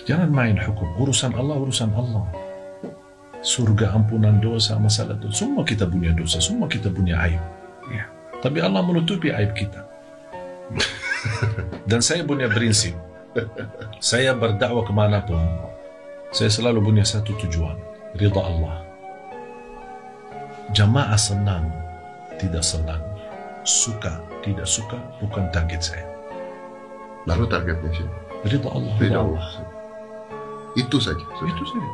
Jangan main hukum. Urusan Allah, urusan Allah. Surga, ampunan dosa, masalah dosa. Semua kita punya dosa, semua kita punya aib. Ya. Tapi Allah menutupi aib kita. Dan saya punya prinsip. Saya berdakwah kemanapun, saya selalu punya satu tujuan. Ridha Allah. Jamaah senang, tidak senang, suka, tidak suka, bukan target saya. Lalu targetnya sih? Ridha Allah. Ridha Allah. Itu saja. Itu saja.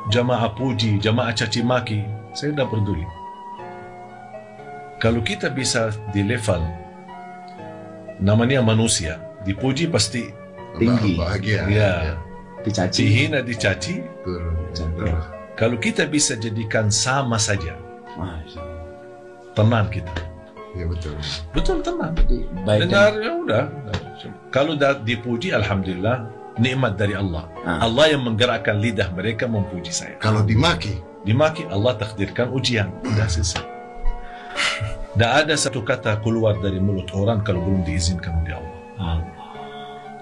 Jamaah puji, jamaah caci maki, saya tidak peduli. Kalau kita bisa di level, namanya manusia, dipuji pasti tinggi, bahagia. Ya. Dicaci, Dihina, dicaci. Betul. Kalau kita bisa jadikan sama saja, tenang kita. Ya betul. Betul, tenang. baik. Dengar, ya udah. Kalau dah dipuji, alhamdulillah, nikmat dari Allah. Allah yang menggerakkan lidah mereka memuji saya. Kalau dimaki, Allah takdirkan ujian. Sudah selesai. Tidak ada satu kata keluar dari mulut orang kalau belum diizinkan oleh Allah.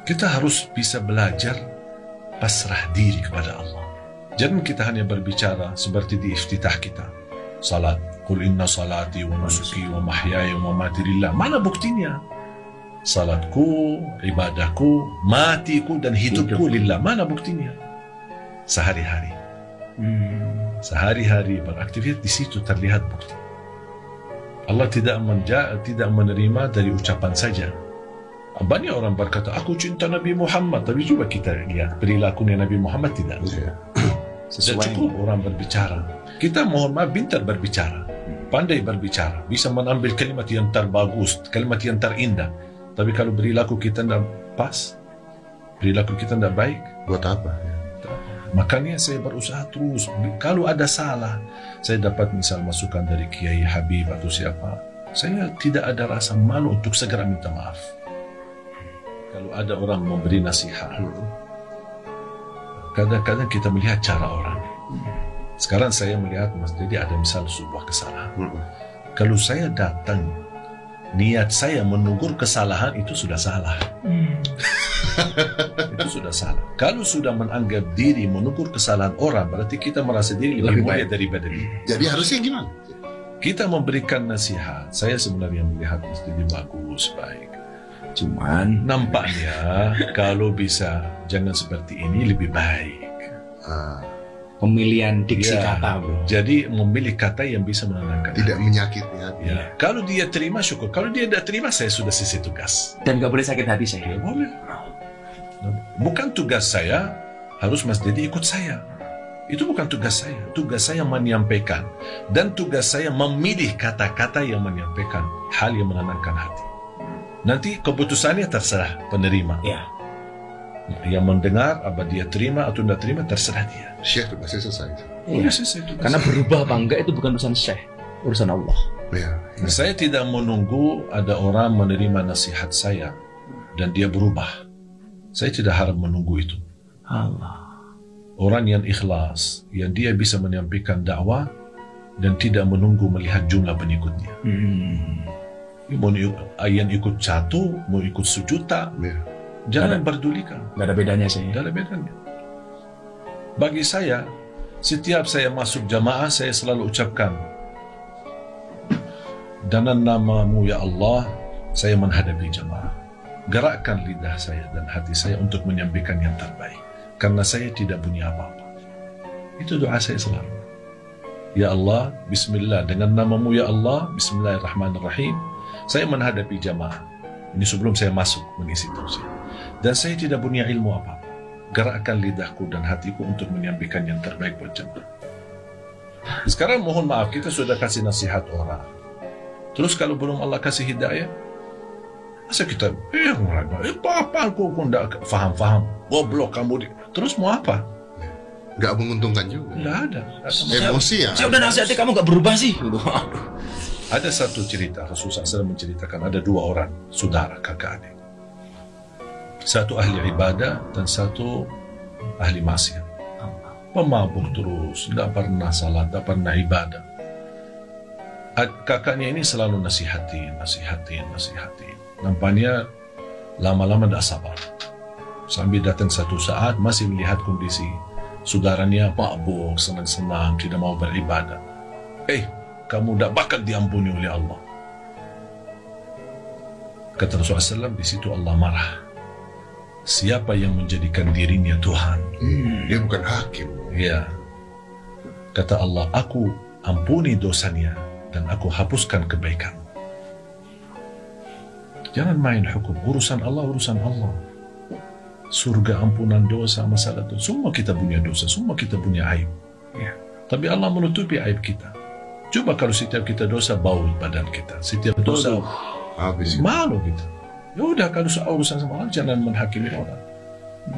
Kita harus bisa belajar pasrah diri kepada Allah. Jangan kita hanya berbicara seperti di iftitah kita. Salat. Qul inna salati wa nusuki wa mahyaya wa mamati lillah. Mana buktinya? Salatku, ibadahku, matiku dan hidupku lillah. Mana buktinya? Sehari-hari. Sehari-hari beraktivitas, di situ terlihat bukti. Allah tidak menerima dari ucapan saja. Banyak orang berkata, aku cinta Nabi Muhammad. Tapi coba kita lihat perilakunya Nabi Muhammad tidak. Tidak cukup orang berbicara. Kita mohon maaf pintar berbicara, pandai berbicara, bisa mengambil kalimat yang terbagus, kalimat yang terindah. Tapi kalau perilaku kita tidak pas, perilaku kita tidak baik, buat apa? Makanya saya berusaha terus. Kalau ada salah, saya dapat misal masukan dari Kiai Habib atau siapa, saya tidak ada rasa malu untuk segera minta maaf. Kalau ada orang memberi nasihat, kadang-kadang kita melihat cara orang. Sekarang saya melihat Mas Dedi ada misal sebuah kesalahan. Kalau saya datang, niat saya menegur kesalahan itu sudah salah. Itu sudah salah. Kalau sudah menganggap diri menegur kesalahan orang, berarti kita merasa diri lebih mulia daripada dia. Jadi harusnya gimana? Kita memberikan nasihat. Saya sebenarnya melihat Mas Dedi bagus, baik. Cuman nampaknya kalau bisa jangan seperti ini lebih baik. Pemilihan diksi kata, bro. Jadi memilih kata yang bisa menenangkan, tidak hati. Menyakiti hati. Ya. Kalau dia terima syukur. Kalau dia tidak terima, saya sudah selesai tugas. Dan nggak boleh sakit hati saya. Boleh. Bukan tugas saya harus Mas Dedi ikut saya. Itu bukan tugas saya. Tugas saya menyampaikan, dan tugas saya memilih kata-kata yang menyampaikan hal yang menenangkan hati. Nanti keputusannya terserah penerima. Ya. Yang mendengar, apa dia terima atau tidak terima, terserah dia. Syekh itu pasti selesai. Iya. Karena berubah apa enggak itu bukan urusan Syekh, urusan Allah. Ya. Saya tidak menunggu ada orang menerima nasihat saya dan dia berubah. Saya tidak harap menunggu itu. Allah. Orang yang ikhlas, yang dia bisa menyampaikan dakwah dan tidak menunggu melihat jumlah pengikutnya. Mau yang ikut 1, mau ikut 1 juta, jangan berdulikan. Gak ada bedanya sih. Gak ada bedanya. Bagi saya, setiap saya masuk jamaah, saya selalu ucapkan, dengan nama-Mu ya Allah, saya menghadapi jamaah. Gerakkan lidah saya dan hati saya untuk menyampaikan yang terbaik. Karena saya tidak punya apa-apa. Itu doa saya selalu. Ya Allah, Bismillah, dengan nama-Mu ya Allah, Bismillahirrahmanirrahim, saya menghadapi jamaah. Ini sebelum saya masuk mengisi tausiah. Dan saya tidak punya ilmu apa-apa. Gerakkan lidahku dan hatiku untuk menyampaikan yang terbaik buat jemaah. Sekarang mohon maaf, kita sudah kasih nasihat orang. Terus kalau belum Allah kasih hidayah, masa kita, apa aku pun tidak faham-faham. Goblok kamu. Terus mau apa? Nggak menguntungkan juga. Nggak ada. Emosi ya. Saya udah nasihati kamu nggak berubah sih. Ada satu cerita, Rasulullah SAW menceritakan ada 2 orang, saudara, kakak adik. Satu ahli ibadah dan satu ahli maksiat. Pemabuk terus, tidak pernah salat, tidak pernah ibadah. Kakaknya ini selalu nasihatin. Nampaknya lama-lama tidak sabar. Sambil datang satu saat masih melihat kondisi saudaranya mabuk, senang-senang, tidak mau beribadah. Kamu tidak bakal diampuni oleh Allah. Kata Rasulullah SAW, di situ Allah marah. Siapa yang menjadikan dirinya Tuhan? Dia bukan hakim. Ya. Kata Allah, aku ampuni dosanya dan aku hapuskan kebaikan. Jangan main hukum. Urusan Allah, urusan Allah. Surga, ampunan dosa, masalah itu. Semua kita punya dosa, semua kita punya aib. Ya. Tapi Allah menutupi aib kita. Coba kalau setiap kita dosa, bau badan kita. Setiap dosa, habis. malu kita. Ya udah, kalau soal urusan sama Allah, jangan menghakimi orang.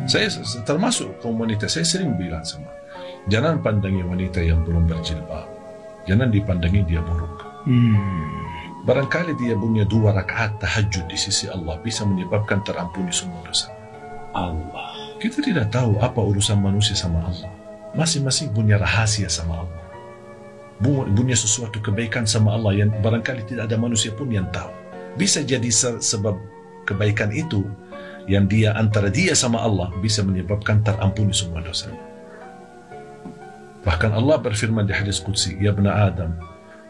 Saya termasuk kaum wanita, saya sering bilang sama, jangan pandangi wanita yang belum berjilbab. Jangan dipandangi dia buruk. Barangkali dia punya 2 rakaat tahajud di sisi Allah bisa menyebabkan terampuni semua dosa. Allah. Kita tidak tahu apa urusan manusia sama Allah. Masing-masing punya rahasia sama Allah. Punya sesuatu kebaikan sama Allah yang barangkali tidak ada manusia pun yang tahu. Bisa jadi sebab kebaikan itu yang dia antara dia sama Allah bisa menyebabkan terampuni semua dosa. Bahkan Allah berfirman di hadis qudsi, "Ya bna Adam,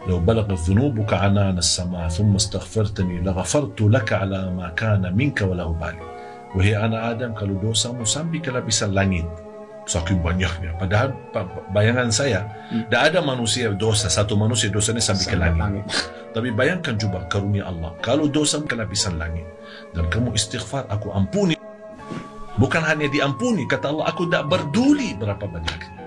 law balaghat dhunubuka anana as-sama' thumma astaghfartani laghafartu laka ala ma kana minka wa la ubali." Wahai anak Adam, kalau dosamu sampai ke lapisan langit, saking banyaknya. Padahal bayangan saya, tidak ada manusia dosa, satu manusia dosanya sampai ke langit. Tapi bayangkan juga karunia Allah. Kalau dosa ke lapisan langit, dan kamu istighfar, aku ampuni. Bukan hanya diampuni, kata Allah, aku tidak peduli berapa banyaknya.